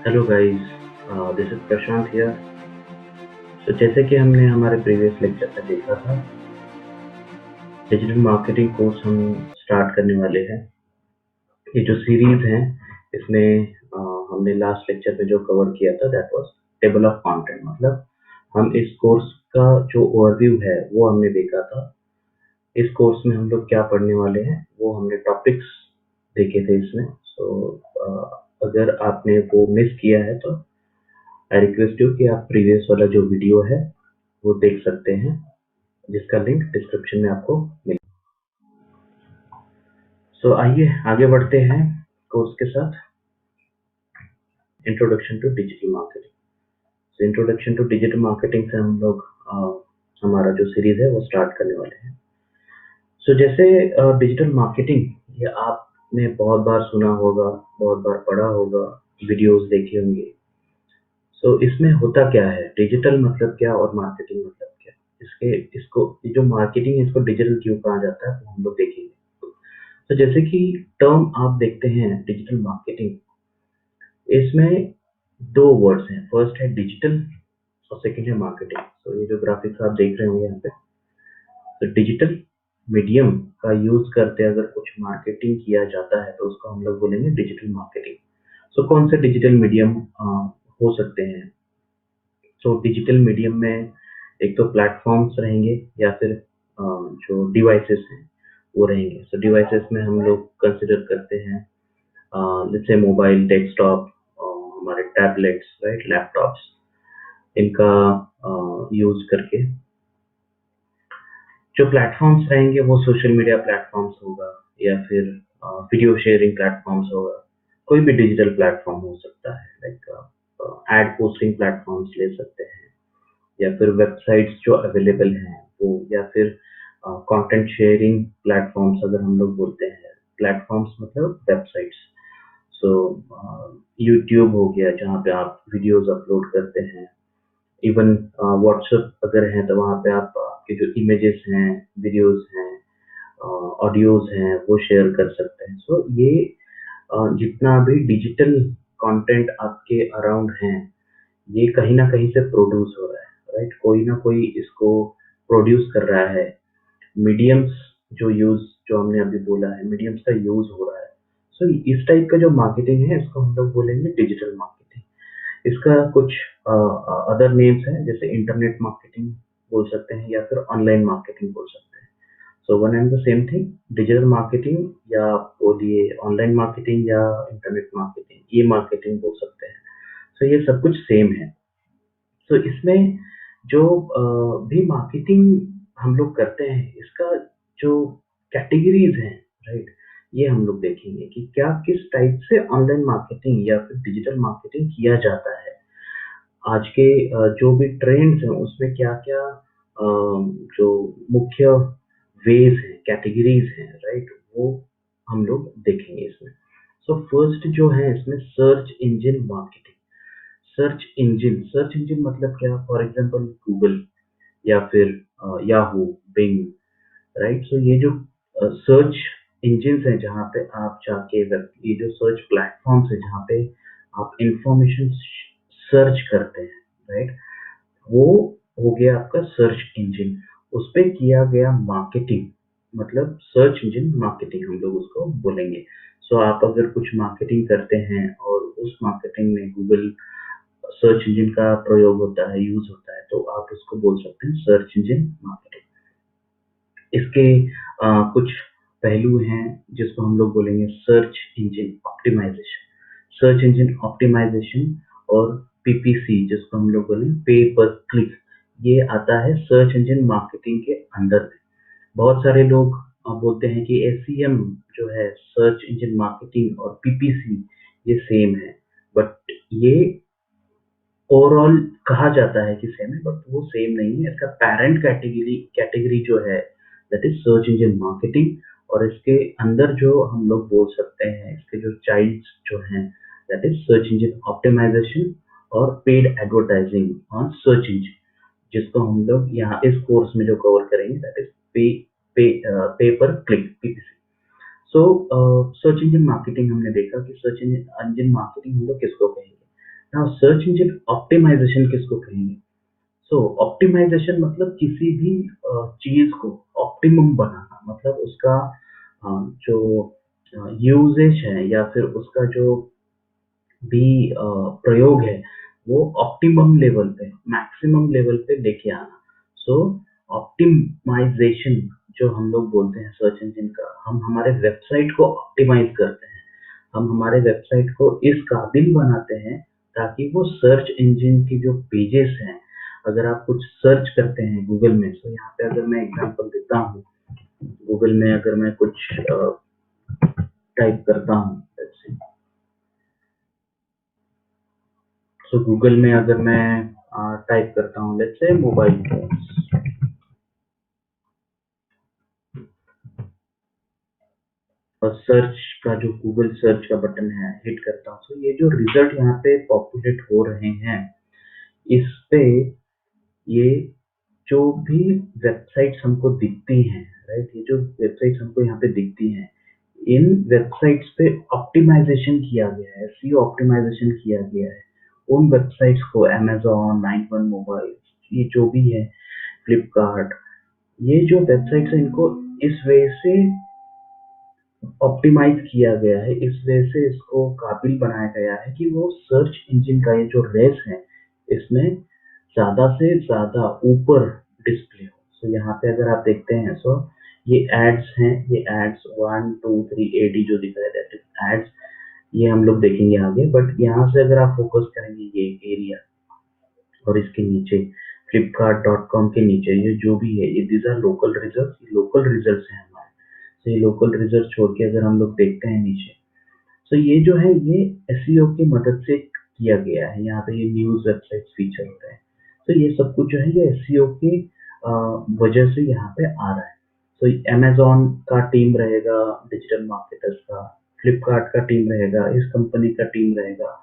Hello guys, this is Prashant here. तो जैसे कि हमने हमारे प्रीवियस लेक्चर में देखा था, डिजिटल मार्केटिंग कोर्स हम स्टार्ट करने वाले हैं। ये जो सीरीज है, इसमें हमने लास्ट लेक्चर में जो कवर किया था that was table of content. मतलब हम इस कोर्स का जो ओवरव्यू है वो हमने देखा था। इस कोर्स में हम लोग क्या पढ़ने वाले हैं वो हमने टॉपिक्स देखे थे इसमें। अगर आपने वो मिस किया है तो आई रिक्वेस्ट यू कि आप प्रीवियस वाला जो वीडियो है वो देख सकते हैं, जिसका लिंक डिस्क्रिप्शन में आपको मिल। आइए आगे बढ़ते हैं कोर्स के साथ। Introduction to digital marketing. Introduction to digital marketing से हम लोग हमारा जो सीरीज है वो स्टार्ट करने वाले हैं। जैसे डिजिटल मार्केटिंग ये आपने बहुत बार सुना होगा, बहुत बार पढ़ा होगा, वीडियोस देखे होंगे। इसमें होता क्या है, डिजिटल मतलब क्या और मार्केटिंग मतलब क्या। इसको ये जो मार्केटिंग है इसको डिजिटल क्यों कहा जाता है वो हम लोग देखेंगे। जैसे कि टर्म आप देखते हैं डिजिटल मार्केटिंग, इसमें दो वर्ड्स हैं। फर्स्ट है डिजिटल और सेकंड है मार्केटिंग। ये जो ग्राफिक्स आप देख रहे होंगे यहाँ पे, तो डिजिटल मीडियम का यूज करते अगर कुछ मार्केटिंग किया जाता है तो उसको हम लोग बोलेंगे डिजिटल मार्केटिंग। कौन से डिजिटल मीडियम हो सकते हैं? डिजिटल मीडियम में एक तो प्लेटफॉर्म्स रहेंगे या फिर जो डिवाइसेस हैं वो रहेंगे। डिवाइसेस में हम लोग कंसिडर करते हैं जैसे मोबाइल, डेस्कटॉप, हमारे टैबलेट्स, राइट, लैपटॉप्स, इनका यूज करके। जो प्लेटफॉर्म्स रहेंगे वो सोशल मीडिया प्लेटफॉर्म्स होगा या फिर वीडियो शेयरिंग प्लेटफॉर्म्स होगा। कोई भी डिजिटल प्लेटफॉर्म हो सकता है, लाइक एड पोस्टिंग प्लेटफॉर्म्स ले सकते हैं या फिर वेबसाइट्स जो अवेलेबल हैं वो, या फिर कंटेंट शेयरिंग प्लेटफॉर्म्स अगर हम लोग बोलते हैं। प्लेटफॉर्म्स मतलब वेबसाइट्स। सो यूट्यूब हो गया जहाँ पे आप वीडियोस अपलोड करते हैं। इवन व्हाट्सएप अगर है तो वहाँ पे आप आपके जो इमेजेस हैं, वीडियोस हैं, ऑडियोज हैं वो शेयर कर सकते हैं। ये जितना भी डिजिटल कंटेंट आपके अराउंड हैं ये कहीं ना कहीं से प्रोड्यूस हो रहा है, राइट। कोई ना कोई इसको प्रोड्यूस कर रहा है। मीडियम्स जो हमने अभी बोला है, मीडियम्स का यूज हो रहा है। इस टाइप का जो मार्केटिंग है इसको हम लोग बोलेंगे डिजिटल मार्केटिंग। इसका कुछ अदर नेम्स हैं, जैसे इंटरनेट मार्केटिंग बोल सकते हैं या फिर ऑनलाइन मार्केटिंग बोल सकते हैं। One and the same thing, digital marketing या आप बोलिए ऑनलाइन मार्केटिंग या इंटरनेट मार्केटिंग, ये मार्केटिंग बोल सकते हैं। ये सब कुछ सेम है। इसमें जो भी मार्केटिंग हम लोग करते हैं इसका जो कैटेगरीज हैं, राइट, ये हम लोग देखेंगे कि क्या किस टाइप से ऑनलाइन मार्केटिंग या फिर डिजिटल मार्केटिंग किया जाता है। आज के जो भी ट्रेंड्स हैं उसमें क्या-क्या जो मुख्य वेज हैं, कैटेगरीज हैं, राइट, वो हम लोग देखेंगे इसमें। फर्स्ट जो है इसमें search engine marketing. Search engine मतलब क्या? फॉर एग्जांपल गूगल या फिर याहू, बिंग, राइट। ये जो सर्च इंजिन्स हैं जहाँ पे आप जाके ये जो सर्च प्लेटफॉर्म्स है जहाँ पे आप इंफॉर्मेशन सर्च करते हैं, राइट, वो हो गया आपका सर्च इंजन। उस पे किया गया मार्केटिंग मतलब सर्च इंजन मार्केटिंग हम लोग उसको बोलेंगे। आप अगर कुछ मार्केटिंग करते हैं और उस मार्केटिंग में गूगल सर्च इंजन का प्रयोग होता है, यूज होता है, तो आप उसको बोल सकते हैं सर्च इंजन मार्केटिंग। इसके कुछ पहलू हैं जिसको हम लोग बोलेंगे search engine optimisation. Search engine optimisation और पीपीसी जिसको हम लोग बोलेंगे पे पर क्लिक, ये आता है सर्च इंजन मार्केटिंग के अंदर में। बहुत सारे लोग बोलते हैं कि एसईएम जो है, सर्च इंजन मार्केटिंग और पीपीसी ये सेम है, बट ये ओवरऑल कहा जाता है कि सेम है, बट वो सेम नहीं है। इसका पेरेंट कैटेगरी जो है that is search engine marketing, और इसके अंदर जो हम लोग बोल सकते हैं इसके जो चाइल्ड्स जो हैं that is search engine optimisation और paid advertising on search engine, जिसको हम लोग यहाँ इस कोर्स में जो कवर करेंगे दैट इज पे पर click, PPC. Search engine marketing हमने देखा कि सर्च इंजन मार्केटिंग हम लोग किसको कहेंगे। नाउ सर्च इंजन ऑप्टिमाइजेशन किसको कहेंगे? सो ऑप्टिमाइजेशन मतलब किसी भी चीज को ऑप्टिमम बनाना, मतलब उसका जो यूजेज है या फिर उसका जो भी प्रयोग है वो ऑप्टिमम लेवल पे, मैक्सिमम लेवल पे लेके आना। सो ऑप्टिमाइजेशन जो हम लोग बोलते हैं सर्च इंजन का, हम हमारे वेबसाइट को ऑप्टिमाइज करते हैं, हम हमारे वेबसाइट को इस काबिल बनाते हैं ताकि वो सर्च इंजन की जो पेजेस हैं, अगर आप कुछ सर्च करते हैं गूगल में, तो यहाँ पे अगर मैं एग्जांपल देता हूँ, गूगल में अगर मैं कुछ टाइप करता हूँ, सो गूगल में अगर मैं टाइप करता हूँ लेट्स से मोबाइल फोन्स, और सर्च का जो गूगल सर्च का बटन है हिट करता हूँ, तो ये जो रिजल्ट यहाँ पे पॉपुलेट हो रहे हैं, इस पे ये जो भी वेबसाइट्स हमको दिखती हैं, राइट, ये जो वेबसाइट्स हमको यहाँ पे दिखती हैं, इन वेबसाइट्स पे ऑप्टिमाइजेशन किया गया है, एसईओ ऑप्टिमाइजेशन किया गया है। उन वेबसाइट्स को अमेजोन, 91 मोबाइल, ये जो भी है, फ्लिपकार्ट, ये जो वेबसाइट्स है इनको इस वे से ऑप्टिमाइज किया गया है, इस वजह से इसको काबिल बनाया गया है कि वो सर्च इंजन का ये जो रेस है इसमें ज्यादा से ज्यादा ऊपर डिस्प्ले हो। सो यहाँ पे अगर आप देखते हैं, सो ये एड्स हैं, ये एड्स 1 2 3 एडी जो दिखाई देते हैं एड्स, ये हम लोग देखेंगे आगे, बट यहाँ से अगर आप फोकस करेंगे ये एरिया और इसके नीचे flipkart.com के नीचे ये जो भी है, ये these are local result, local result है हमारे। तो ये लोकल रिजल्ट छोड़ के अगर हम लोग देखते हैं नीचे, तो ये जो है ये एसईओ की मदद से किया गया है। यहाँ पे ये न्यूज वेबसाइट फीचर होता है, तो ये सब कुछ जो है ये एसईओ की वजह से यहाँ पे आ रहा है। तो अमेजोन का टीम रहेगा डिजिटल मार्केटर्स का, फ्लिपकार्ट का टीम रहेगा, इस कंपनी का टीम रहेगा,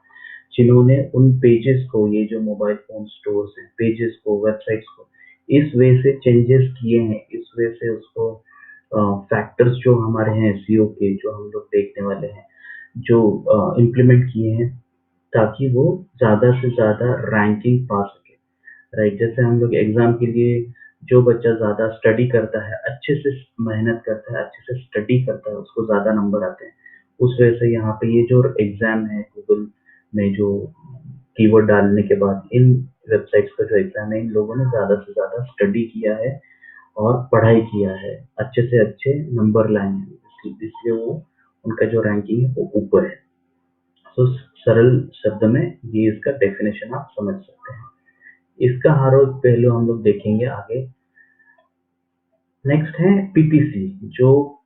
जिन्होंने उन पेजेस को, ये जो मोबाइल फोन स्टोर्स हैं, पेजेस को, वेबसाइट्स को इस वे से चेंजेस किए हैं, इस वे से उसको फैक्टर्स जो हमारे हैं एसईओ के, जो हम लोग देखने वाले हैं, जो इम्प्लीमेंट किए हैं ताकि वो ज्यादा से ज्यादा रैंकिंग पा सके, राइट। जैसे हम लोग एग्जाम के लिए, जो बच्चा ज्यादा स्टडी करता है, अच्छे से मेहनत करता है, अच्छे से स्टडी करता है, उसको ज्यादा नंबर आते हैं। उस वजह से यहाँ पे ये जो एग्जाम है गूगल में, जो कीवर्ड डालने के बाद इन वेबसाइट्स का जो एग्जाम है, इन लोगों ने ज्यादा से ज्यादा स्टडी किया है और पढ़ाई किया है, अच्छे से अच्छे नंबर लाए हैं, इसलिए वो उनका जो रैंकिंग है वो ऊपर है। तो सरल शब्द में ये इसका डेफिनेशन आप समझ सकते हैं। इसका हर रोज पहलू हम लोग देखेंगे आगे। नेक्स्ट है पीपीसी, जो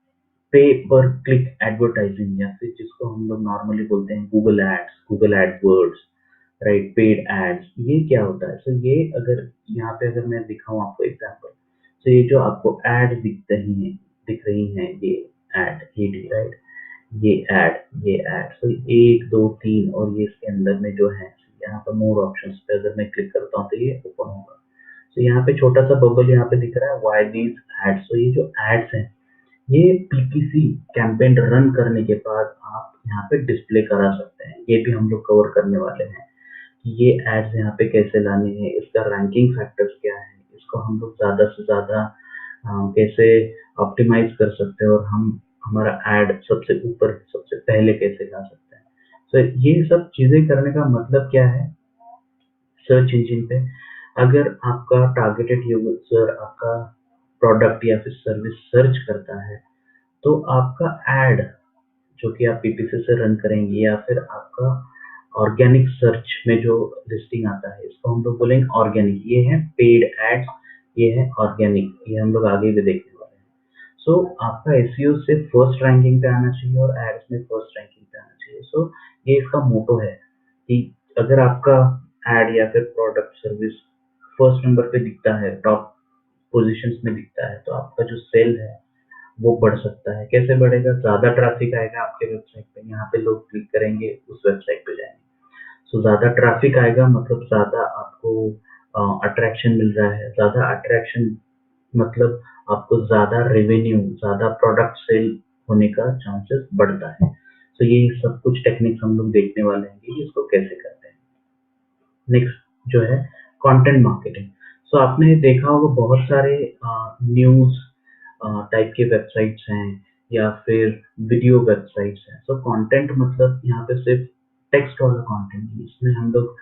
पे पर क्लिक एडवर्टाइजिंग, या फिर जिसको हम लोग नॉर्मली बोलते हैं Google ads, Google AdWords, right, paid ads. ये क्या होता है? सो ये अगर यहाँ पे अगर मैं दिखाऊं आपको एग्जांपल, तो ये जो आपको एड दिख रही हैं ये एड, ये राइट, ये एड, सो 1 2 3, और ये इसके अंदर में जो है यहाँ पर मोर ऑप्शंस पे अगर मैं क्लिक करता हूँ तो ये ओपन होगा। तो यहाँ पे छोटा सा बबल यहाँ पे दिख रहा है, व्हाई दीज एड्स। तो ये जो एड्स हैं ये पीपीसी कैंपेन रन करने के बाद आप यहाँ पे डिस्प्ले करा सकते हैं। ये भी हम लोग कवर करने वाले हैं कि ये एड्स यहाँ पे कैसे लाने हैं, इसका रैंकिंग फैक्टर्स क्या है, इसको हम लोग ज्यादा से ज्यादा कैसे ऑप्टिमाइज कर सकते हैं, और हम हमारा एड सबसे ऊपर सबसे पहले कैसे ला सकते हैं। तो ये सब चीजें करने का मतलब क्या है? सर्च इंजन पे अगर आपका टारगेटेड यूजर आपका प्रोडक्ट या फिर सर्विस सर्च करता है, तो आपका एड जो कि आप पीपीसी से रन करेंगे, या फिर आपका ऑर्गेनिक सर्च में जो लिस्टिंग आता है, इसको हम लोग बोलेंगे ऑर्गेनिक। ये है पेड एड्स, ये है ऑर्गेनिक, ये हम लोग आगे भी देखने वाले हैं। सो आपका एसईओ से फर्स्ट रैंकिंग पे आना चाहिए और एड्स में फर्स्ट रैंकिंग पे आना चाहिए। सो ये इसका मोटो है कि अगर आपका एड या फिर प्रोडक्ट सर्विस फर्स्ट नंबर पे दिखता है, टॉप पोजीशंस में दिखता है, तो आपका जो सेल है वो बढ़ सकता है। कैसे बढ़ेगा? ज्यादा ट्रैफिक आएगा आपके वेबसाइट पे, यहाँ पे लोग क्लिक करेंगे, उस वेबसाइट पे जाएंगे। सो ज्यादा ट्रैफिक आएगा मतलब ज्यादा आपको अट्रैक्शन मिल रहा है, ज्यादा अट्रैक्शन मतलब आपको ज्यादा रेवेन्यू, ज्यादा प्रोडक्ट सेल होने का चांसेस बढ़ता है। तो ये सब कुछ टेक्निक्स हम लोग देखने वाले हैं कि इसको कैसे करते हैं। नेक्स्ट जो है कंटेंट मार्केटिंग। सो आपने देखा होगा बहुत सारे न्यूज़ टाइप के वेबसाइट्स हैं या फिर वीडियो वेबसाइट्स हैं। सो कंटेंट मतलब यहाँ पे सिर्फ टेक्स्ट वाला कंटेंट नहीं, इसमें हम लोग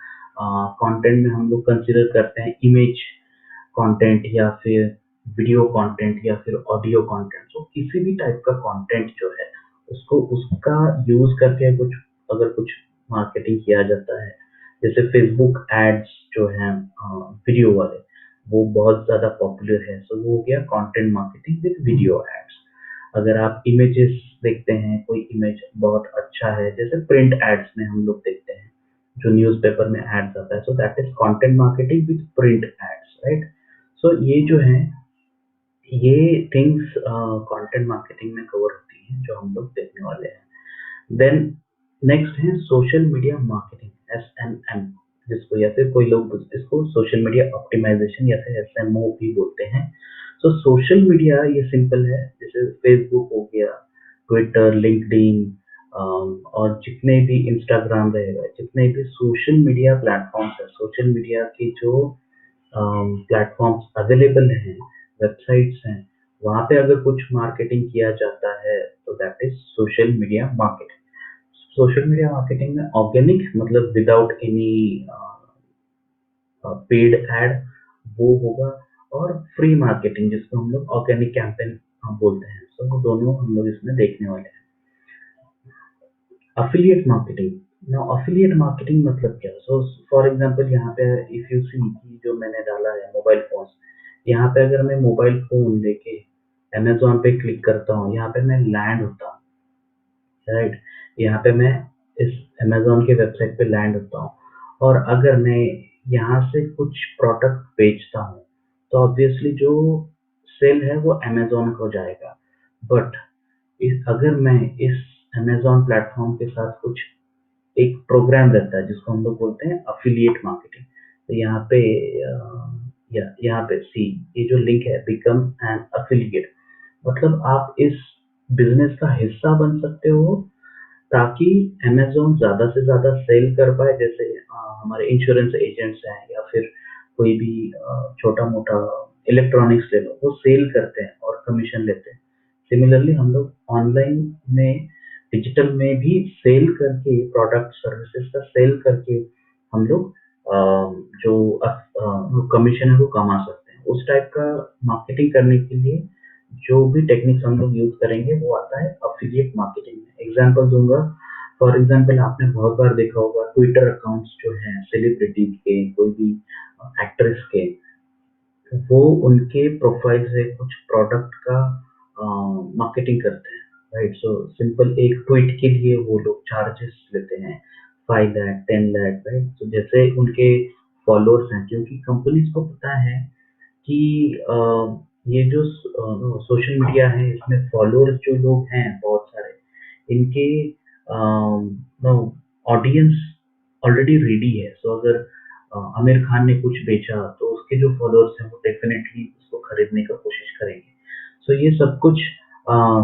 कंटेंट में हम लोग कंसीडर करते हैं इमेज कंटेंट या फिर वीडियो कंटेंट या फिर ऑडियो कंटेंट। सो किसी भी टाइप का कंटेंट जो है उसको उसका यूज करके कुछ अगर कुछ मार्केटिंग किया जाता है, जैसे फेसबुक एड्स जो हैं वीडियो वाले, वो बहुत ज्यादा पॉपुलर है। सो वो हो गया content marketing with video ads. अगर आप इमेजेस देखते हैं, कोई इमेज बहुत अच्छा है, जैसे प्रिंट एड्स में हम लोग देखते हैं जो न्यूज़पेपर में एड्स आता है, so that is content marketing with print ads, right. So ये जो है ये थिंग्स कंटेंट मार्केटिंग में कवर होती हैं जो हम लोग देखने वाले हैं। देन नेक्स्ट है सोशल मीडिया मार्केटिंग, एसएमएम, जिसको या फिर कोई लोग इसको सोशल मीडिया ऑप्टिमाइजेशन या फिर एसएमओ भी बोलते हैं। सो सोशल मीडिया ये सिंपल है, जैसे फेसबुक हो गया, ट्विटर, लिंक्डइन, और जितने भी इंस्टाग्राम रहेगा, जितने भी सोशल मीडिया प्लेटफॉर्म्स है, सोशल मीडिया की जो प्लेटफॉर्म्स अवेलेबल हैं, वेबसाइट्स हैं, वहाँ पे अगर कुछ मार्केटिंग किया जाता है तो that is social media marketing. Social media marketing में ऑर्गेनिक मतलब विदाउट एनी पेड एड वो होगा, और फ्री मार्केटिंग जिसको हम लोग ऑर्गेनिक कैंपेन बोलते हैं। सो वो दोनों हम लोग इसमें देखने वाले हैं। Affiliate marketing, now affiliate marketing मतलब क्या? सो फॉर एग्जांपल यहाँ पे इफ यू सी कि जो मैंने डाला है मोबाइल फोन, यहाँ पे अगर मैं मोबाइल फोन लेके अमेजोन पे क्लिक करता हूँ, यहाँ पे मैं लैंड होता हूँ, राइट। यहाँ पे मैं इस अमेजोन के वेबसाइट पे लैंड होता हूँ, और अगर मैं यहाँ से कुछ प्रोडक्ट बेचता हूँ तो ऑब्वियसली जो सेल है वो अमेजोन को जाएगा। बट अगर मैं इस अमेजोन प्लेटफॉर्म के साथ कुछ एक प्रोग्राम रहता है जिसको हम लोग बोलते हैं अफिलिएट मार्केटिंग, तो यहाँ पे यहाँ पे सी, ये जो लिंक है बिकम एन अफिलिएट, मतलब आप इस बिजनेस का हिस्सा बन सकते हो ताकि अमेज़न ज़्यादा से ज़्यादा सेल कर पाए। जैसे हमारे इंश्योरेंस एजेंट्स हैं या फिर कोई भी छोटा-मोटा इलेक्ट्रॉनिक्स ले लो, वो सेल करते हैं और कमीशन लेते हैं। सिमिलरली हम लोग ऑनलाइन में, डिजिटल में भी सेल करके प्रोडक्ट सर्विसेज का सेल करके हम लोग अ, कमीशन है वो कमा सकते हैं। उस टाइप का मार्केटिंग करने के लिए जो भी टेक्निक्स हम लोग यूज करेंगे वो आता है अफिलिएट मार्केटिंग में। एग्जांपल दूंगा, फॉर एग्जांपल आपने बहुत बार देखा होगा ट्विटर अकाउंट्स जो हैं सेलिब्रिटीज के, कोई भी एक्ट्रेस के, वो उनके प्रोफाइल से कुछ प्रोडक्ट का मार्केटिंग करते हैं, राइट। सो सिंपल एक ट्वीट के लिए वो लोग चार्जेस लेते हैं 5 लाख 10 लाख, राइट। तो जैसे उनके फॉलोअर्स हैं, क्योंकि कंपनीज को पता है कि ये जो सोशल मीडिया है इसमें फॉलोअर्स जो लोग हैं बहुत सारे, इनके ऑडियंस ऑलरेडी रेडी है। सो अगर आमिर खान ने कुछ बेचा तो उसके जो फॉलोअर्स हैं वो डेफिनेटली उसको खरीदने का कोशिश करेंगे। सो ये सब कुछ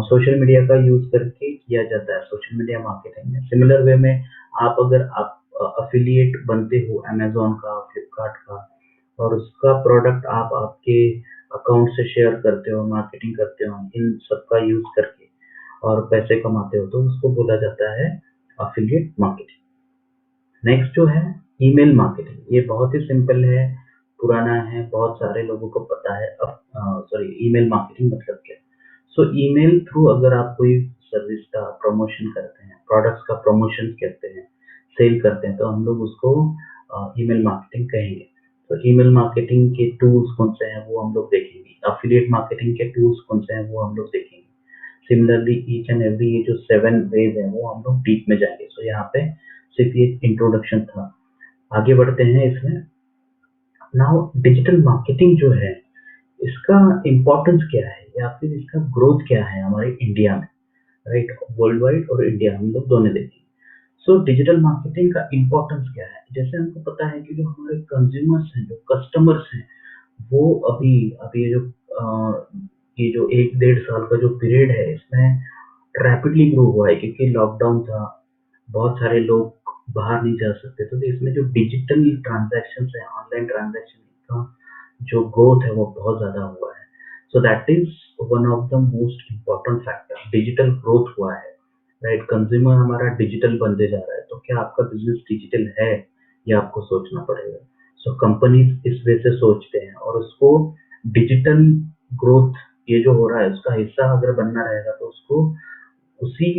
सोशल मीडिया का यूज करके किया जाता है सोशल मीडिया मार्केटिंग में। सिमिलर वे में आप अगर आप अफिलिएट बनते हो अमेजोन का, फ्लिपकार्ट का, और उसका प्रोडक्ट आप आपके अकाउंट से शेयर करते हो, मार्केटिंग करते हो इन सब का यूज करके और पैसे कमाते हो, तो उसको बोला जाता है अफिलिएट मार्केटिंग। नेक्स्ट जो है ईमेल मार्केटिंग, ये बहुत ही सिंपल है, पुराना है, बहुत सारे लोगों को पता है। सॉरी, ईमेल मार्केटिंग मतलब क्या? सो ईमेल थ्रू अगर आप कोई सर्विस का प्रमोशन करते हैं, प्रोडक्ट्स का प्रमोशन करते हैं, सेल करते हैं, तो हम लोग उसको ईमेल मार्केटिंग कहेंगे। तो ईमेल मार्केटिंग के टूल्स कौन से हैं वो हम लोग देखेंगे, अफिलिएट मार्केटिंग के टूल्स कौन से हैं वो हम लोग देखेंगे। सिमिलरली ईच एंड एवरी ये जो 7 वेज है वो हम लोग डीप में जाएंगे। सो यहाँ पे सिर्फ ये इंट्रोडक्शन था, आगे बढ़ते हैं इसमें। नाउ डिजिटल मार्केटिंग जो है इसका इम्पोर्टेंस क्या है या फिर इसका ग्रोथ क्या है हमारे इंडिया में, राइट। वर्ल्ड वाइड और इंडिया हम लोग दोनों देखेंगे। सो डिजिटल मार्केटिंग का इम्पोर्टेंस क्या है? जैसे हमको पता है कि जो हमारे कंज्यूमर्स हैं, जो कस्टमर्स हैं, वो अभी अभी ये जो 1 डेढ़ साल का जो पीरियड है इसमें रैपिडली ग्रो हुआ है, क्योंकि लॉकडाउन था, बहुत सारे लोग बाहर नहीं जा सकते, तो इसमें जो डिजिटल ट्रांजैक्शन है, ऑनलाइन ट्रांजैक्शन का जो ग्रोथ है वो बहुत ज्यादा हुआ है। So that is one of the most important factor, digital growth हुआ है, राइट। कंज्यूमर हमारा डिजिटल बनते जा रहा है, तो क्या आपका बिजनेस डिजिटल है, ये आपको सोचना पड़ेगा। सो कंपनीज इस वे से सोचते हैं और उसको डिजिटल ग्रोथ, ये जो हो रहा है उसका हिस्सा अगर बनना रहेगा तो उसको उसी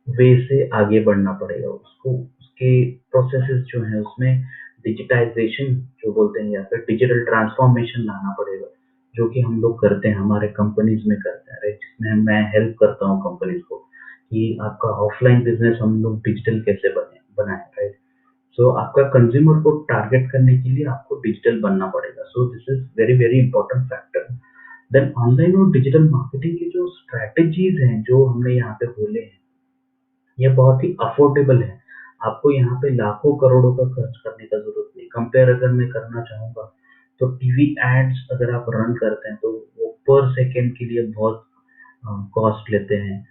वे से आगे बढ़ना पड़ेगा। उसको उसके प्रोसेसेस जो है उसमें डिजिटाइजेशन जो बोलते हैं या फिर डिजिटल ट्रांसफॉर्मेशन लाना पड़ेगा, जो कि हम लोग करते हैं, हमारे कंपनीज में करते हैं, राइट। जिसमें मैं हेल्प करता हूँ कंपनीज को कि आपका ऑफलाइन बिजनेस हम लोग डिजिटल कैसे बनाए, राइट। सो आपका कंज्यूमर को टारगेट करने के लिए आपको डिजिटल बनना पड़ेगा। So this is very very important factor. Then online और डिजिटल मार्केटिंग की जो स्ट्रैटेजीज हैं जो हमने यहाँ पे बोले हैं, ये बहुत ही अफोर्डेबल है। आपको यहाँ पे लाखों करोड़ों का खर्च करने का जरूरत नहीं। कंपेयर अगर मैं करना चाहूंगा तो टीवी एड्स अगर आप रन करते हैं तो वो पर सेकेंड के लिए बहुत कॉस्ट लेते हैं।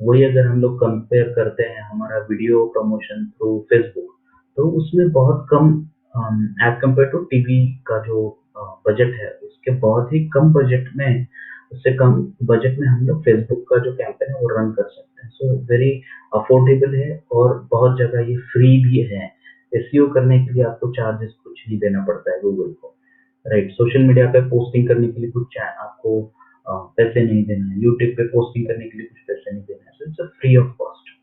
वही अगर हम लोग कंपेयर करते हैं हमारा वीडियो प्रमोशन थ्रू फेसबुक, तो उसमें बहुत कम, एज कम्पेयर टू टीवी का जो बजट है उसके बहुत ही कम बजट में, उससे कम बजट में हम लोग फेसबुक का जो कैंपेन है वो रन कर सकते हैं। सो वेरी अफोर्डेबल है और बहुत जगह ये फ्री भी है। एसईओ करने के लिए आपको चार्जेस कुछ नहीं देना पड़ता है गूगल को, राइट। सोशल मीडिया पे पोस्टिंग करने के लिए कुछ आपको पैसे नहीं देना है, यूट्यूब पे पोस्टिंग करने के लिए कुछ पैसे नहीं देना है। So it's a free of cost.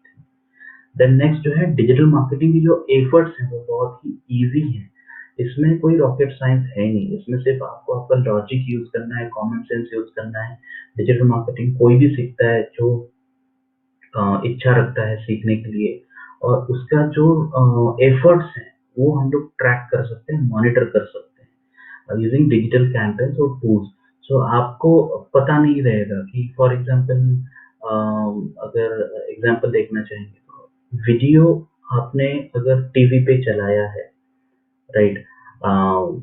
Then next जो है डिजिटल मार्केटिंग की जो एफर्ट्स हैं वो बहुत ही इजी है। इसमें कोई रॉकेट साइंस है नहीं, इसमें सिर्फ आपको आपका लॉजिक यूज करना है, कॉमन सेंस यूज करना है। डिजिटल मार्केटिंग कोई भी सीखता है जो इच्छा रखता है सीखने के लिए, और उसका जो एफर्ट्स हैं वो हम लोग ट्रैक कर सकते हैं, मॉनिटर कर सकते हैं यूजिंग डिजिटल कैंपेन्स और टूल्स। सो आपको पता नहीं रहेगा कि फॉर एग्जांपल, अगर एग्जांपल देखना चाहेंगे तो वीडियो आपने अगर टीवी पे चलाया है, राइट,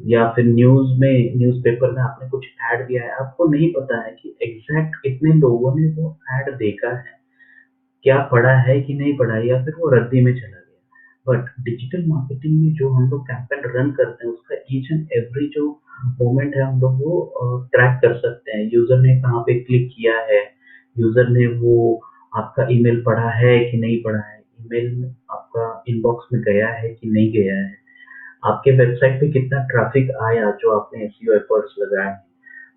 या फिर न्यूज में, न्यूज़पेपर में आपने कुछ ऐड दिया है, आपको नहीं पता है कि एग्जैक्ट कितने लोगों ने वो ऐड देखा है, क्या पढ़ा है कि नहीं पढ़ा है, या फिर वो रद्दी में चला गया। बट डिजिटल मार्केटिंग में जो हम लोग कैंपेन रन करते हैं उसका ईच एंड एवरी जो मोमेंट है हम लोग वो ट्रैक कर सकते हैं। यूजर ने कहाँ पे क्लिक किया है, यूजर ने वो आपका ईमेल पढ़ा है कि नहीं पढ़ा है, ईमेल में आपका इनबॉक्स में गया है कि नहीं गया है, आपके वेबसाइट पे कितना ट्रैफिक आया जो आपने एसईओ एफर्ट्स लगाए हैं,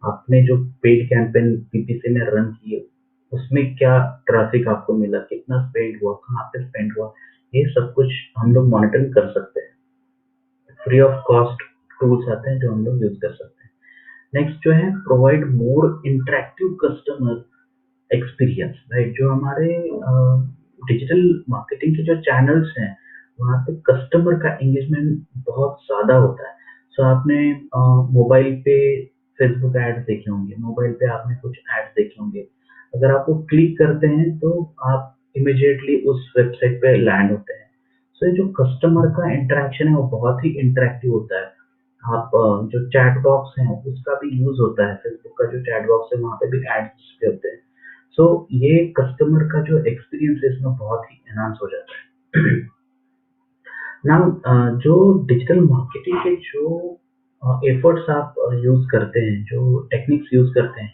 आपने जो पेड कैंपेन पीपीसी में रन किए उसमें क्या ट्रैफिक आपको मिला, कितना स्पेंड हुआ, कहाँ पे स्पेंड हुआ, ये सब कुछ हम लोग मॉनिटरिंग कर सकते हैं। फ्री ऑफ कॉस्ट टूल्स आते हैं जो हम लोग यूज कर सकते हैं। नेक्स्ट जो है provide more interactive customer experience, right. जो हमारे डिजिटल मार्केटिंग के जो चैनल्स हैं वहाँ पे कस्टमर का एंगेजमेंट बहुत ज्यादा होता है। सो आपने मोबाइल पे फेसबुक एड्स देखे होंगे, मोबाइल पे आपने कुछ एड्स देखे होंगे, अगर आप वो क्लिक करते हैं तो आप इमिडिएटली उस वेबसाइट पे लैंड होते हैं। सो ये जो कस्टमर का इंटरेक्शन है वो बहुत ही इंटरेक्टिव होता है। आप जो चैट बॉक्स है उसका भी यूज होता है, फेसबुक का जो चैट बॉक्स है वहाँ पे भी एड्स होते हैं। सो ये कस्टमर का जो एक्सपीरियंस है इसमें बहुत ही एनहांस हो जाता है। नाउ जो डिजिटल मार्केटिंग के जो एफर्ट्स आप यूज करते हैं, जो टेक्निक्स यूज करते हैं,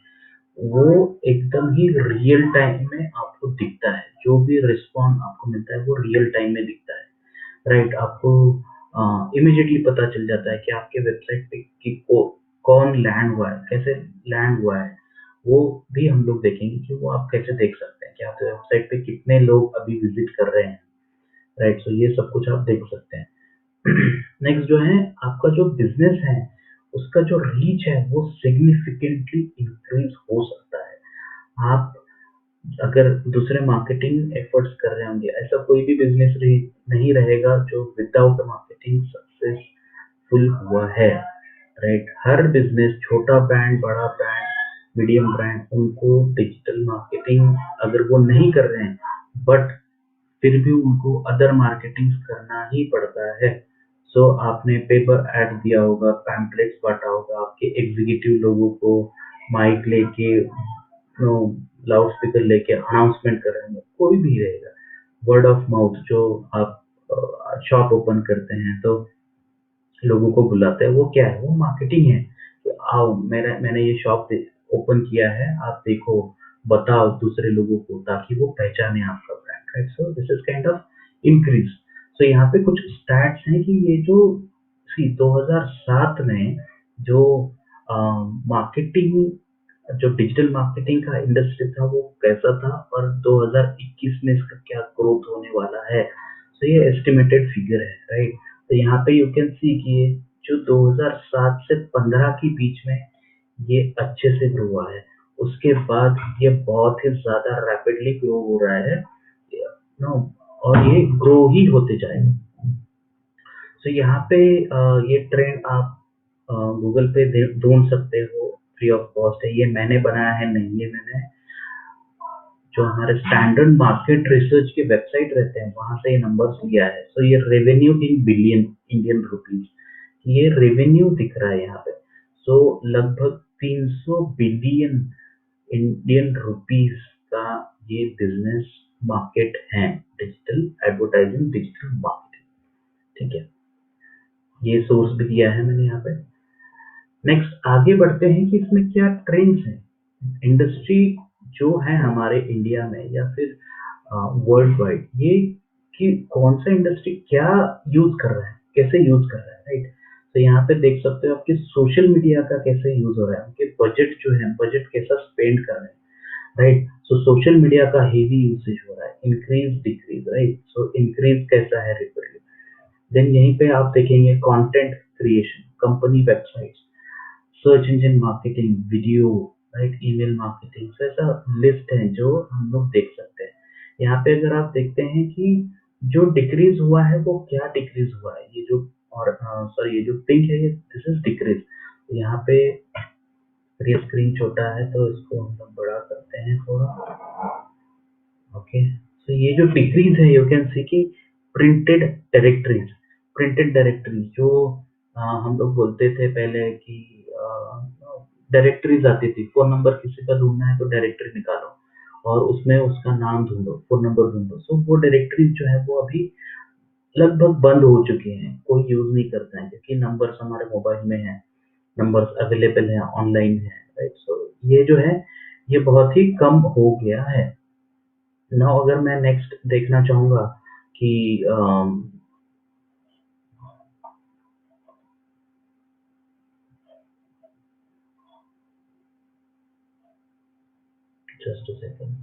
वो एकदम ही रियल टाइम में आपको दिखता है। जो भी रिस्पॉन्स आपको मिलता है वो रियल टाइम में दिखता है, राइट। आपको इमीडिएटली पता चल जाता है कि आपके वेबसाइट पे कौन लैंड हुआ है, कैसे लैंड हुआ है। वो भी हम लोग देखेंगे कि वो आप कैसे देख सकते हैं कि आपके वेबसाइट पे कितने लोग अभी विजिट कर रहे हैं, राइट। सो ये सब कुछ आप देख सकते हैं। नेक्स्ट जो है आपका जो बिजनेस है उसका जो रीच है वो सिग्निफिकेंटली इंक्रीज हो सकता है। आप अगर दूसरे मार्केटिंग एफर्ट्स कर रहे होंगे, ऐसा कोई भी बिजनेस नहीं रहेगा जो विदाउट मार्केटिंग सक्सेसफुल हुआ है, राइट। हर बिजनेस, छोटा ब्रांड, बड़ा ब्रांड, मीडियम ब्रांड, उनको डिजिटल मार्केटिंग अगर वो नहीं कर रहे हैं बट फिर भी उनको अदर मार्केटिंग करना ही पड़ता है। सो आपने पेपर ऐड दिया होगा, पैम्पलेट्स बांटा होगा, आपके एग्जीक्यूटिव लोगों को माइक लेके, लाउड स्पीकर लेके अनाउंसमेंट कर रहे हैं, कोई भी रहेगा। वर्ड ऑफ माउथ जो आप शॉप ओपन करते हैं तो लोगों को बुलाते हैं, वो क्या है, वो मार्केटिंग है कि आओ मैंने ये शॉप ओपन किया है, आप देखो, बताओ दूसरे लोगों को ताकि वो पहचाने आपका brand, right? So this is kind of increase. So यहाँ पे कुछ स्टैट्स हैं कि ये जो 2007 में जो मार्केटिंग, जो डिजिटल मार्केटिंग का इंडस्ट्री था वो कैसा था, और 2021 में इसका क्या ग्रोथ होने वाला है। सो ये एस्टिमेटेड फिगर है, राइट? तो यहाँ पे यू कैन सी कि ये जो 2007 से 15 के बीच में ये अच्छे से ग्रो हुआ है, उसके बाद ये बहुत ही ज्यादा रैपिडली ग्रो हो रहा है, नो, और ये ग्रो ही होते जाएगा। सो यहाँ पे ये ट्रेंड आप गूगल पे ढूंढ सकते हो, फ्री ऑफ कॉस्ट है, ये मैंने बनाया है नहीं, ये मैंने जो हमारे स्टैंडर्ड मार्केट रिसर्च के वेबसाइट रहते हैं वहां से ये नंबर्स लिया है। सो ये revenue in billion Indian rupees, ये रेवेन्यू दिख रहा है यहाँ पे। सो लगभग 300 बिलियन इंडियन रुपीज का ये बिजनेस मार्केट है, डिजिटल एडवर्टाइजिंग, डिजिटल मार्केटिंग, ठीक है? ये सोर्स भी दिया है मैंने यहाँ पे। नेक्स्ट आगे बढ़ते हैं कि इसमें क्या ट्रेंड्स हैं। इंडस्ट्री जो है हमारे इंडिया में या फिर वर्ल्ड वाइड, ये कि कौन सा इंडस्ट्री क्या यूज कर रहा है, कैसे यूज कर रहा है, राइट? तो यहाँ पे देख सकते हो आपके सोशल मीडिया का कैसे यूज हो रहा है, उनके बजट जो है, बजट कैसा स्पेंड कर रहे हैं, राइट? सो सोशल मीडिया का हेवी यूसेज हो रहा है, increase decrease, right? So increase कैसा है रिपोर्टली। देन यहीं पे आप देखेंगे content creation, company websites, search engine marketing, video, right, email marketing. तो ऐसा लिस्ट है जो हम लोग देख सकते हैं। यहाँ पे अगर आप देखते हैं कि जो डिक्रीज हुआ है वो क्या डिक्रीज हुआ है, ये जो, और सॉरी, ये जो पिंक है, ये दिस इज डिक्रीज। यहाँ पे ये स्क्रीन छोटा है तो इसको हम लोग बड़ा करते हैं थोड़ा, ओके। सो ये जो डिक्रीज है, यू कैन सी कि प्रिंटेड डायरेक्टरीज, प्रिंटेड डायरेक्टरीज जो हम लोग बोलते थे पहले कि डायरेक्टरीज आती थी, फोन नंबर किसी का ढूंढना है तो डायरेक्टरी निकालो और उसमें उसका नाम ढूंढो, फोन नंबर ढूंढो। सो वो डायरेक्टरीज जो है वो अभी लगभग बंद हो चुकी हैं, कोई यूज नहीं करता है क्योंकि नंबर्स हमारे मोबाइल में है, नंबर्स अवेलेबल है, ऑनलाइन है, राइट? सो ये जो है ये बहुत ही कम हो गया है। नाउ अगर मैं नेक्स्ट देखना चाहूंगा कि जस्ट अ सेकंड,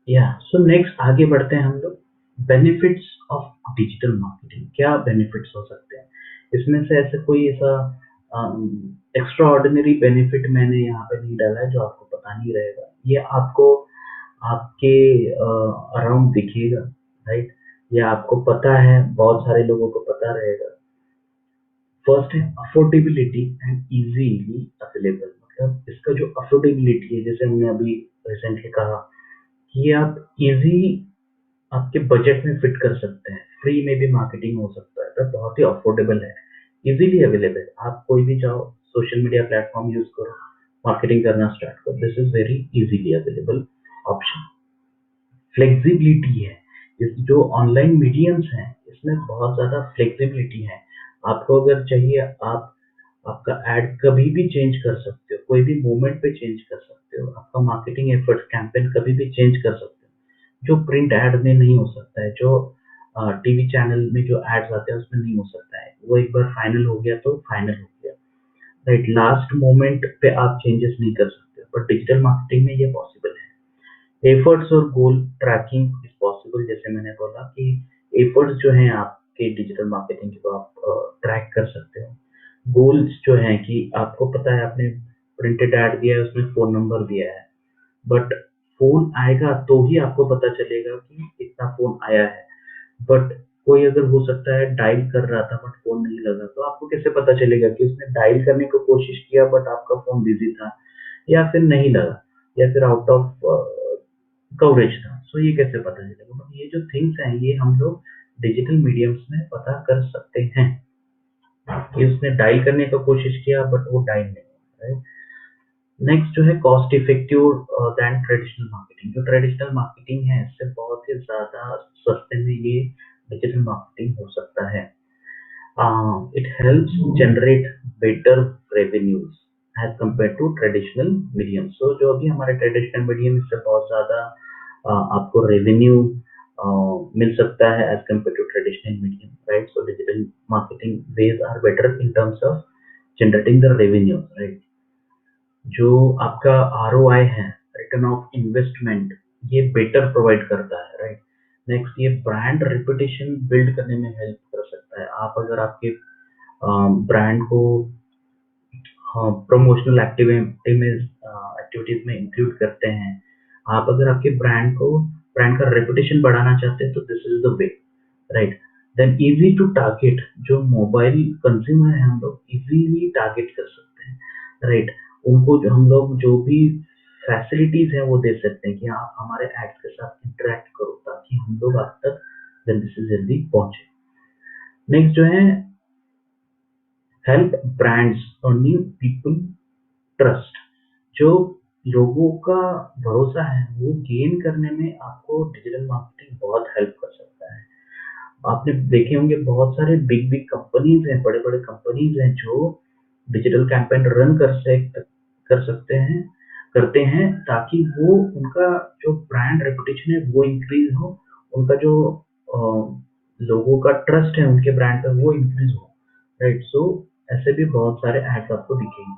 या सो नेक्स्ट आगे बढ़ते हैं हम लोग। बेनिफिट्स ऑफ डिजिटल मार्केटिंग, क्या बेनिफिट्स हो सकते हैं इसमें से? ऐसे कोई ऐसा एक्स्ट्रा ऑर्डिनरी बेनिफिट मैंने यहाँ पे नहीं डाला है जो आपको पता नहीं रहेगा, ये आपको आपके अराउंड दिखेगा, राइट? या आपको पता है, बहुत सारे लोगों को पता रहेगा। फर्स्ट है अफोर्डेबिलिटी एंड इजीली अवेलेबल, मतलब इसका जो अफोर्डेबिलिटी है, जैसे हमने अभी रिसेंटली कहा कि आप इजी आपके बजट में फिट कर सकते हैं, फ्री में भी मार्केटिंग हो सकता है, तो बहुत ही अफोर्डेबल है, इजीली अवेलेबल। आप कोई भी चाहो सोशल मीडिया प्लेटफॉर्म यूज करो, मार्केटिंग करना स्टार्ट करो, this is very easily available option. Flexibility है, इस जो ऑनलाइन मीडियम्स हैं इसमें बहुत ज्यादा फ्लेक्सिबिलिटी है। आपको अगर चाहिए, आप आपका एड कभी भी चेंज कर सकते हो, कोई भी मोमेंट पे चेंज कर सकते हो, आपका मार्केटिंग एफर्ट्स, कैंपेन कभी भी चेंज कर सकते हो, जो प्रिंट एड में नहीं हो सकता है, जो टीवी चैनल में जो एड्स आते हैं उसमें नहीं हो सकता है। वो एक बार फाइनल हो गया तो फाइनल हो गया, राइट? लास्ट मोमेंट पे आप चेंजेस नहीं कर सकते, बट डिजिटल मार्केटिंग में ये पॉसिबल है। एफर्ट्स और गोल ट्रैकिंग इज पॉसिबल, जैसे मैंने बोला कि एफर्ट्स जो हैं आपके डिजिटल मार्केटिंग के, वो आप ट्रैक कर सकते हो। गोल्स जो हैं कि आपको पता है आपने प्रिंटेड ऐड दिया है, उसमें फोन नंबर दिया है, बट फोन आएगा तो ही आपको पता चलेगा कि इतना फोन आया है। बट कोई अगर हो सकता है डायल कर रहा था बट फोन नहीं लगा, तो आपको कैसे पता चलेगा कि उसने डायल करने की कोशिश किया बट आपका फोन बिजी था, या फिर नहीं लगा, या फिर आउट ऑफ कवरेज था? सो ये कैसे पता चलेगा? बट ये जो थिंग्स हैं ये हम लोग डिजिटल मीडियम्स में पता कर सकते हैं कि उसने डायल करने का कोशिश किया बट वो डायल नहीं, राइट? नेक्स्ट जो है cost effective then traditional marketing. जो ट्रेडिशनल मार्केटिंग है इससे बहुत ही ज़्यादा सस्ते में ये डिजिटल मार्केटिंग हो सकता है। It helps generate better revenues as compared to traditional medium. So जो अभी हमारे ट्रेडिशनल मीडियम इससे बहुत ज़्यादा आपको रेवेन्यू मिल सकता है as compared to traditional medium, right? So digital marketing ways are better in terms of generating the revenue, right? जो आपका ROI है, रिटर्न ऑफ इन्वेस्टमेंट, ये बेटर प्रोवाइड करता है, राइट? नेक्स्ट ये ब्रांड रेपुटेशन बिल्ड करने में हेल्प कर सकता है। आप अगर आपके ब्रांड को प्रमोशनल एक्टिविटीज में इंक्लूड करते हैं, आप अगर आपके ब्रांड का रेपुटेशन बढ़ाना चाहते हैं तो this is the way, right? Then easy to target. जो मोबाइल कंज्यूमर है हम लोग इजीली टारगेट कर सकते हैं, राइट? उनको जो हम लोग जो भी फैसिलिटीज है वो दे सकते हैं कि आप हमारे एड्स के साथ इंटरेक्ट करो ताकि हम लोग आप तक जल्दी से जल्दी पहुंचे। नेक्स्ट जो है help brands earning people trust. जो लोगों का भरोसा है वो गेन करने में आपको डिजिटल मार्केटिंग बहुत हेल्प कर सकता है। आपने देखे होंगे बहुत सारे बिग बिग कंपनीज हैं, बड़े बड़े कंपनीज हैं जो डिजिटल कैंपेन रन कर सकते हैं करते हैं ताकि वो उनका जो ब्रांड रेपुटेशन है वो इंक्रीज हो, उनका जो अ, लोगों का ट्रस्ट है उनके ब्रांड पे वो इंक्रीज हो, राइट? सो ऐसे भी बहुत सारे एड्स आपको दिखेंगे।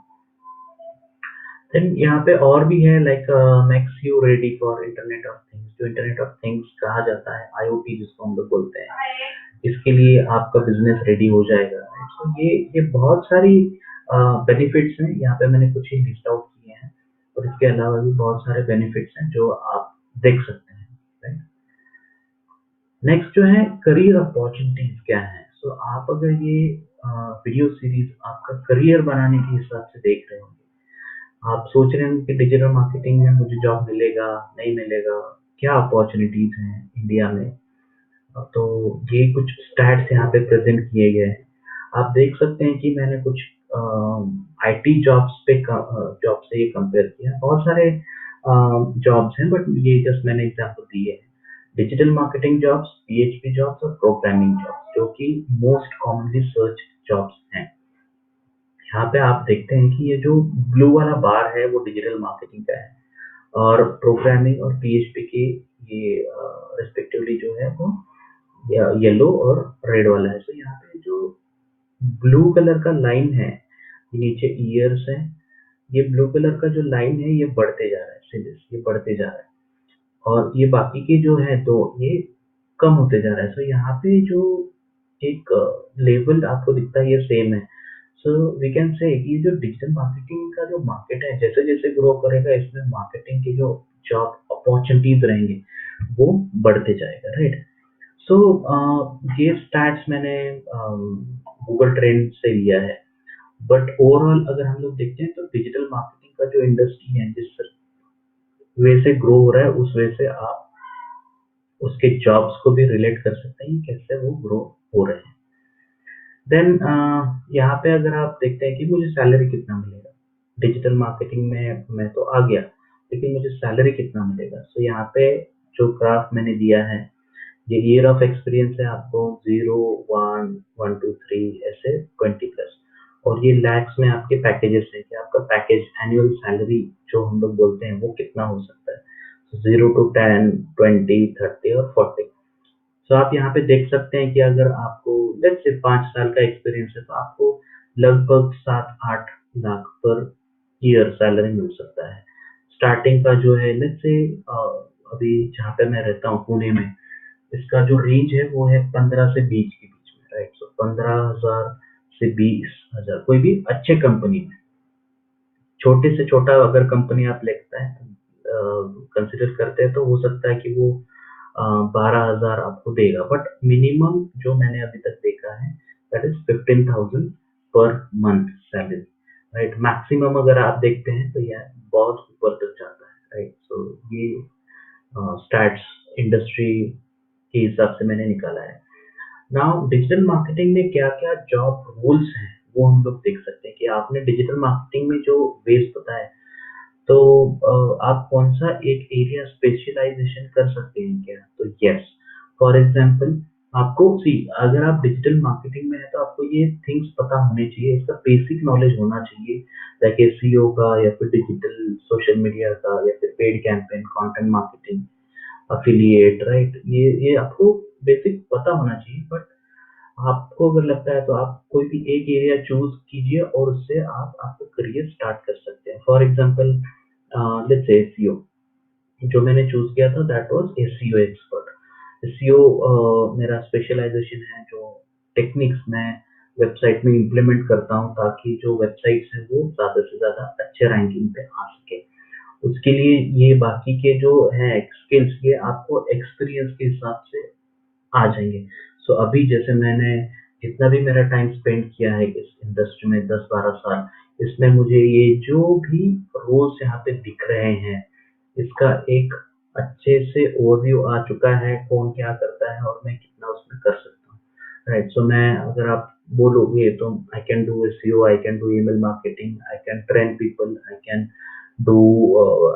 देन यहाँ पे और भी है like makes you ready for internet of things. जो इंटरनेट ऑफ थिंग्स कहा जाता है, IoT जिसको हम लोग बोलते हैं, इसके लिए आपका बिजनेस रेडी हो जाएगा। तो ये बहुत सारी बेनिफिट्स हैं, यहाँ पे मैंने कुछ ही लिस्ट आउट किए हैं और इसके अलावा भी बहुत सारे बेनिफिट्स हैं जो आप देख सकते हैं, राइट? नेक्स्ट जो है करियर अपॉर्चुनिटीज क्या है। सो आप अगर ये वीडियो सीरीज आपका करियर बनाने के हिसाब से देख रहे होंगे, आप सोच रहे हैं कि डिजिटल मार्केटिंग में मुझे जॉब मिलेगा नहीं मिलेगा, क्या अपॉर्चुनिटीज हैं इंडिया में। तो ये कुछ स्टैट्स यहाँ पे प्रेजेंट किए गए हैं। आप देख सकते हैं कि मैंने कुछ IT जॉब से ये कंपेयर किया। बहुत सारे जॉब्स हैं बट ये जस्ट मैंने एग्जांपल दिए हैं। Digital marketing jobs, PHP jobs और प्रोग्रामिंग जॉब्स जो कि मोस्ट कॉमनली सर्च जॉब्स हैं। यहाँ पे आप देखते हैं कि ये जो ब्लू वाला बार है वो डिजिटल मार्केटिंग का है और प्रोग्रामिंग और PHP के ये रिस्पेक्टिवली जो है वो येलो और रेड वाला है। तो यहाँ पे जो ब्लू कलर का लाइन है, नीचे ईयर्स है, ये ब्लू कलर का जो लाइन है ये बढ़ते जा रहा है, सीधे ये बढ़ते जा रहा है और ये बाकी के जो है तो ये कम होते जा रहा है। सो यहाँ पे जो एक लेवल आपको दिखता है ये सेम है। सो वी कैन से कि जो डिजिटल मार्केटिंग का जो मार्केट है जैसे जैसे ग्रो करेगा इसमें मार्केटिंग के जो जॉब अपॉर्चुनिटीज रहेंगे वो बढ़ते जाएगा, राइट? सो ये स्टैट्स मैंने गूगल ट्रेंड से लिया है बट ओवरऑल अगर हम लोग देखते हैं तो डिजिटल मार्केटिंग का जो इंडस्ट्री है जिस वे से ग्रो हो रहा है उस वे से आप उसके जॉब्स को भी रिलेट कर सकते हैं कैसे वो ग्रो हो रहे हैं। देन यहाँ पे अगर आप देखते हैं कि मुझे सैलरी कितना मिलेगा डिजिटल मार्केटिंग में, मैं तो आ गया लेकिन मुझे सैलरी कितना मिलेगा। सो यहाँ पे जो ग्राफ मैंने दिया है ये ईयर ऑफ एक्सपीरियंस है आपको 0 1 1 2 3 ऐसे 20 प्लस और ये लैक्स में आपके पैकेजेस है कि आपका पैकेज एनुअल सैलरी जो हम लोग बोलते हैं वो कितना हो सकता है। 0 to 10 20 30 और 40। सो आप यहाँ पे देख सकते हैं कि अगर आपको लेट्स से 5 साल का एक्सपीरियंस है तो आपको लगभग 7-8 लाख पर ईयर सैलरी मिल सकता है। स्टार्टिंग का जो है लेट्स से अभी जहाँ पे मैं रहता हूँ पुणे में, इसका जो रेंज है वो है 15 से 20 के बीच में, राइट? सो 15,000 से 20,000 कोई भी अच्छे कंपनी में। छोटे से छोटा अगर कंपनी आप लेते हैं कंसिडर करते हैं तो हो सकता है कि वो 12,000 आपको देगा बट मिनिमम जो मैंने अभी तक देखा है that is 15,000 per month salary, right? Maximum अगर आप देखते हैं तो यह बहुत ऊपर तक जाता है, राइट? सो ये स्टैट्स इंडस्ट्री के हिसाब से मैंने निकाला है। नाउ डिजिटल मार्केटिंग में क्या-क्या जॉब रोल्स हैं वो हम लोग देख सकते हैं कि आपने डिजिटल मार्केटिंग में जो वेज बताया तो आप कौन सा एक एरिया स्पेशलाइजेशन कर सकते हैं क्या? तो यस, फॉर एग्जांपल आपको सी, अगर आप डिजिटल मार्केटिंग में है तो आपको ये थिंग्स पता होने चाहिए, इसका बेसिक नॉलेज होना चाहिए, लाइक एसईओ का या फिर डिजिटल सोशल मीडिया का या फिर paid campaign, content marketing, affiliate, right? ये आपको बेसिक पता होना चाहिए, बट आपको अगर लगता है तो आप कोई भी एक एरिया चूज कीजिए और उससे आप आपका करियर स्टार्ट कर सकते हैं। For example let's say SEO, जो मैंने चूज किया था that was SEO expert. SEO मेरा स्पेशलाइजेशन है, जो टेक्निक्स मैं वेबसाइट में इम्प्लीमेंट करता हूँ ताकि जो वेबसाइट्स हैं वो ज्यादा से ज्यादा अच्छे रैंकिंग पे आ सके। उसके लिए ये बाकी के जो है स्किल्स, ये आपको एक्सपीरियंस के हिसाब से आ जाएंगे। सो अभी जैसे मैंने जितना भी मेरा टाइम स्पेंड किया है इस इंडस्ट्री में 10-12 साल, इसमें मुझे ये जो भी रोल्स यहाँ पे दिख रहे हैं, इसका एक अच्छे से ओवरव्यू आ चुका है, कौन क्या करता है और मैं कितना उसमें कर सकता हूँ, राइट? सो मैं, अगर आप बोलोगे तो I can do SEO, I can do email marketing, I can train people, I can do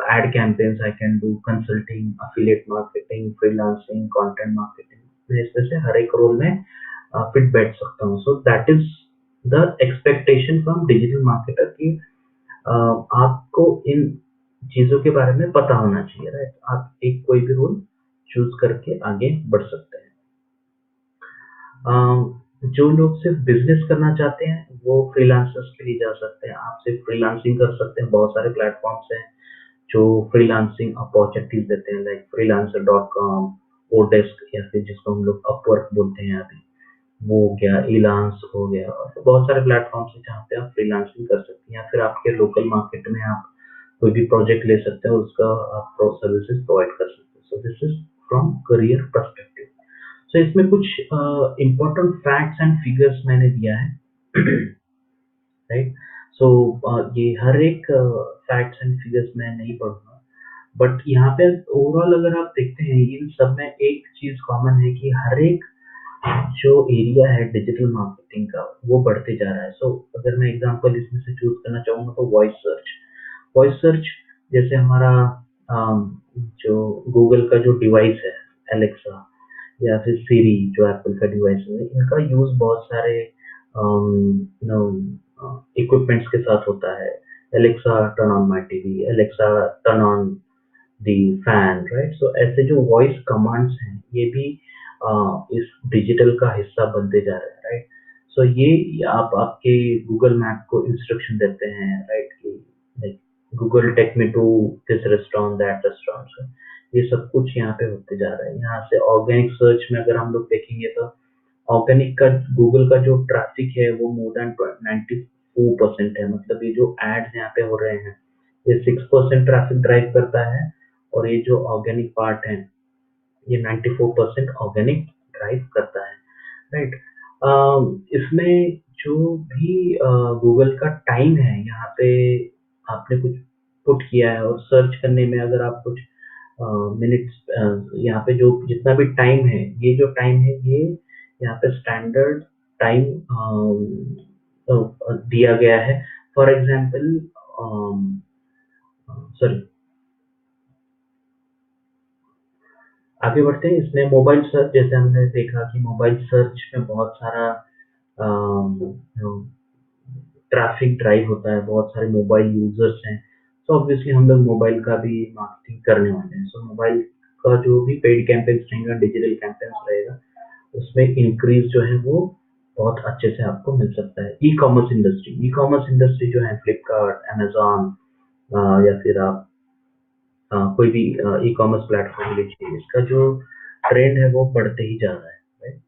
ad campaigns, I can do consulting, affiliate marketing, freelancing, content marketing। मैं इसमें से हर एक रोल में फिट बैठ सकता हूँ। सो that is the expectation from digital marketer की आपको इन चीजों के बारे में पता होना चाहिए, राइट? आप एक कोई भी रोल चूज करके आगे बढ़ सकते हैं। जो लोग सिर्फ बिजनेस करना चाहते हैं वो फ्रीलांसर्स के लिए जा सकते हैं। आप सिर्फ फ्रीलांसिंग कर सकते हैं, बहुत सारे प्लेटफॉर्म्स हैं जो फ्रीलांसिंग अपॉर्चुनिटीज देते हैं, लाइक freelancer.com, ओडेस्क, या फिर जिसको हम लोग अपवर्क बोलते हैं अभी, वो हो गया, इलांस हो गया, और तो बहुत सारे प्लेटफॉर्म्स हैं जहाँ पे आप फ्रीलांसिंग कर सकते हैं, या फिर आपके लोकल मार्केट में आप कोई भी प्रोजेक्ट ले सकते हैं और उसका आप सर्विसेज प्रोवाइड कर सकते हैं। So this is from career perspective. So इसमें कुछ इम्पोर्टेंट फैक्ट्स एंड फिगर्स मैंने दिया है, राइट? सो ये हर एक फैक्ट्स एंड फिगर्स मैं नहीं पढ़ूंगा, बट यहाँ पे ओवरऑल अगर आप देखते हैं इन सब में एक चीज कॉमन है कि हर एक जो एरिया है डिजिटल मार्केटिंग का वो बढ़ते जा रहा है। सो अगर मैं एग्जांपल इसमें से चूज करना चाहूंगा तो वॉइस सर्च। वॉइस सर्च जैसे हमारा जो गूगल का जो डिवाइस है, एलेक्सा या फिर सीरी जो एप्पल का डिवाइस है, इनका यूज बहुत सारे इक्विपमेंट्स के साथ होता है। Alexa turn on my TV, Alexa turn on the fan, right? So ऐसे जो वॉइस कमांड्स हैं ये भी इस डिजिटल का हिस्सा बनते जा रहे हैं, राइट? सो ये आप आपके गूगल मैप को इंस्ट्रक्शन देते हैं, राइट? कि like Google take me to this restaurant, that restaurant. ये सब कुछ यहाँ पे होते जा रहा है। यहाँ से ऑर्गेनिक सर्च में अगर हम लोग देखेंगे तो ऑर्गेनिक का गूगल का जो ट्रैफिक है वो मोर देन 94% है। मतलब ये जो एड्स यहाँ पे हो रहे हैं ये 6% ट्रैफिक ड्राइव करता है, और ये जो ऑर्गेनिक पार्ट है ये 94% ऑर्गेनिक ड्राइव करता है, राइट? इसमें जो भी गूगल का टाइम है, यहाँ पे आपने कुछ पुट किया है और सर्च करने में अगर आप कुछ मिनट्स, यहाँ पे जो जितना भी टाइम है, ये जो टाइम है ये यहाँ पे स्टैंडर्ड टाइम दिया गया है। फॉर एग्जाम्पल, सॉरी, आगे बढ़ते हैं। इसमें मोबाइल सर्च, जैसे हमने देखा कि मोबाइल सर्च में बहुत सारा ट्रैफिक ड्राइव होता है, बहुत सारे मोबाइल यूजर्स हैं। तो ऑब्वियसली हम लोग मोबाइल का भी मार्केटिंग करने वाले हैं। सो मोबाइल का जो भी पेड कैंपेन्स रहेगा, डिजिटल कैंपेन्स रहेगा, उसमें इंक्रीज जो है वो बहुत अच्छे से आपको मिल सकता है। ई कॉमर्स इंडस्ट्री जो है, फ्लिपकार्ट, अमेजोन, या फिर आप कोई भी ई कॉमर्स प्लेटफॉर्म लीजिए, इसका जो ट्रेंड है वो बढ़ते ही जा रहा है, right?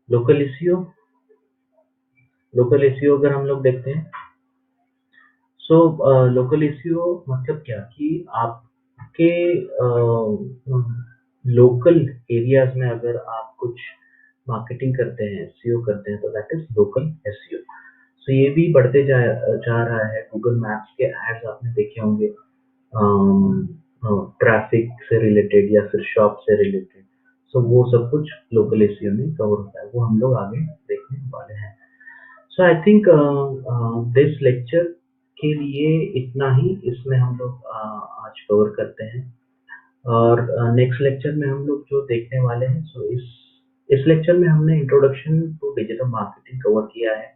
Local SEO, local SEO अगर हम लोग देखते हैं, सो लोकल एसईओ मतलब क्या कि आपके लोकल एरियाज में अगर आप कुछ मार्केटिंग करते हैं, एसईओ करते हैं, तो दैट इज लोकल एसईओ। सो ये भी बढ़ते जा रहा है। गूगल मैप्स के एड्स आपने देखे होंगे ट्रैफिक से रिलेटेड या फिर शॉप से रिलेटेड। सो वो सब कुछ लोकल एसईओ में कवर होता है, वो हम लोग आगे देखने वाले हैं। So I think this lecture के लिए इतना ही इसमें हम लोग आज कवर करते हैं। और नेक्स्ट लेक्चर में हम लोग जो देखने वाले हैं, सो इस लेक्चर में हमने introduction to digital marketing cover किया है।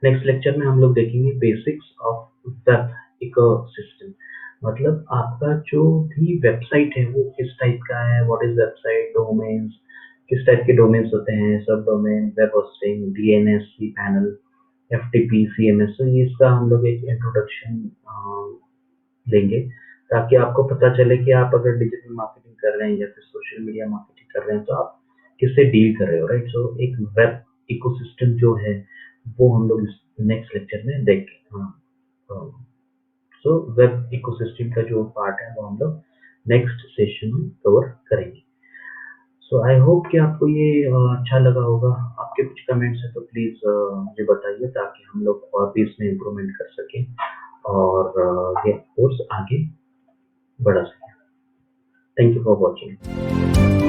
नेक्स्ट लेक्चर में हम लोग देखेंगे बेसिक्स ऑफ वेब इकोसिस्टम, मतलब आपका जो भी वेबसाइट है वो किस टाइप का है, व्हाट इज वेबसाइट, डोमेन्स, किस टाइप के डोमेन्स होते हैं, सब domain, web hosting, DNS, panel, FTP, CMS. तो ये इसका हम लोग एक इंट्रोडक्शन लेंगे, ताकि आपको पता चले कि आप अगर डिजिटल मार्केटिंग कर रहे हैं या फिर सोशल मीडिया मार्केटिंग कर रहे हैं तो आप किससे डील कर रहे हो, राइट। सो एक वेब इकोसिस्टम जो है वो हम लोग नेक्स्ट लेक्चर में देखेंगे। हाँ, सो वेब इकोसिस्टम का जो पार्ट है वो हम लोग नेक्स्ट सेशन में कवर करेंगे। सो आई होप कि आपको ये अच्छा लगा होगा। आपके कुछ कमेंट्स है तो प्लीज मुझे बताइए, ताकि हम लोग और भी इसमें इम्प्रूवमेंट कर सकें और ये कोर्स आगे बढ़ा सकें। Thank you for watching.